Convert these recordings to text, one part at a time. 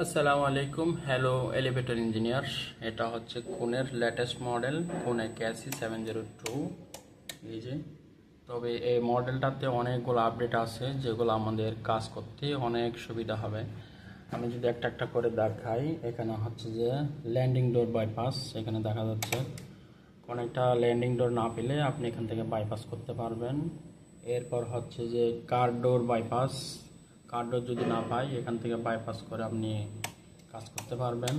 আসসালামু আলাইকুম। Hello elevator engineer. এটা হচ্ছে কোনের লেটেস্ট মডেল কোনে ক্যাসি 702। এই যে, তবে এই মডেলটাতে অনেকগুলো আপডেট আছে যেগুলো আমাদের কাজ করতে অনেক সুবিধা হবে। আমি যদি একটা একটা করে দেখাই, এখানে হচ্ছে যে ল্যান্ডিং ডোর বাইপাস এখানে দেখা যাচ্ছে। কোনো একটা ল্যান্ডিং ডোর না পেলে আপনি এখান থেকে বাইপাস করতে পারবেন। এরপর হচ্ছে যে কার ডোর বাইপাস, কার ডোর যদি না পাই এখান থেকে বাইপাস করে আপনি কাজ করতে পারবেন।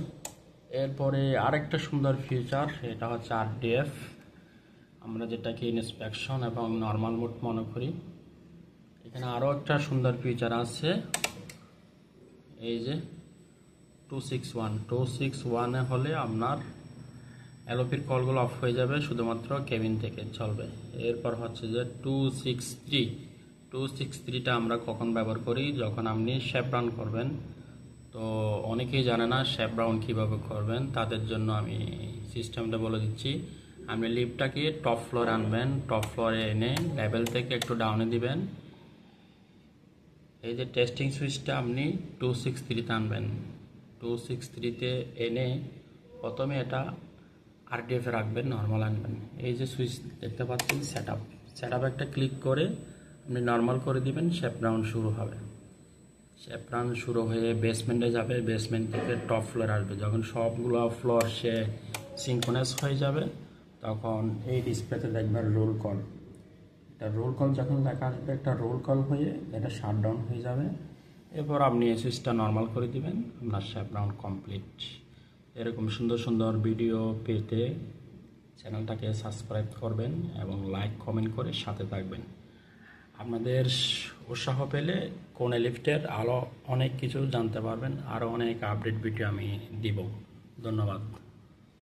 এরপরে আরেকটা সুন্দর ফিচার, এটা হচ্ছে আরডিএফ, আমরা যেটাকে ইন্সপেকশন এবং নর্মাল মোড মনে করি। এখানে আরও একটা সুন্দর ফিচার আছে, এই যে 261 হলে আপনার এলওপির কলগুলো অফ হয়ে যাবে, শুধুমাত্র কেবিন থেকে চলবে। এরপর হচ্ছে যে 263টা আমরা কখন ব্যবহার করি, যখন আপনি শেপ রান করবেন। তো অনেকেই জানে না শেপ রাউন্ড কীভাবে করবেন, তাদের জন্য আমি সিস্টেমটা বলে দিচ্ছি। আপনি লিফটটাকে টপ ফ্লোরে আনবেন, টপ ফ্লোরে এনে লেভেল থেকে একটু ডাউনে দিবেন। এই যে টেস্টিং সুইচটা আপনি 263তে আনবেন, 263তে এনে প্রথমে এটা আরডিএফে রাখবেন, নর্মাল আনবেন। এই যে সুইচ দেখতে পাচ্ছেন সেট আপ একটা ক্লিক করে আপনি নর্মাল করে দিবেন, শেপ রাউন্ড শুরু হবে। শেপ রান শুরু হয়ে বেসমেন্টে যাবে, বেসমেন্ট থেকে টপ ফ্লোর আসবে। যখন সবগুলো ফ্লোর সে সিঙ্কোনাস হয়ে যাবে তখন এই ডিসপ্লেতে দেখবেন রোল কল। এটা রোল কল যখন লেখা আসবে, একটা রোল কল হয়ে এটা শাটডাউন হয়ে যাবে। এরপর আপনি এই সুইচটা নর্মাল করে দিবেন, আপনার শেপ রাউন্ড কমপ্লিট। এরকম সুন্দর সুন্দর ভিডিও পেতে চ্যানেলটাকে সাবস্ক্রাইব করবেন এবং লাইক কমেন্ট করে সাথে থাকবেন। আপনাদের উৎসাহ পেলে কোনে লিফটের আরও অনেক কিছু জানতে পারবেন, আরও অনেক আপডেট ভিডিও আমি দিব। ধন্যবাদ।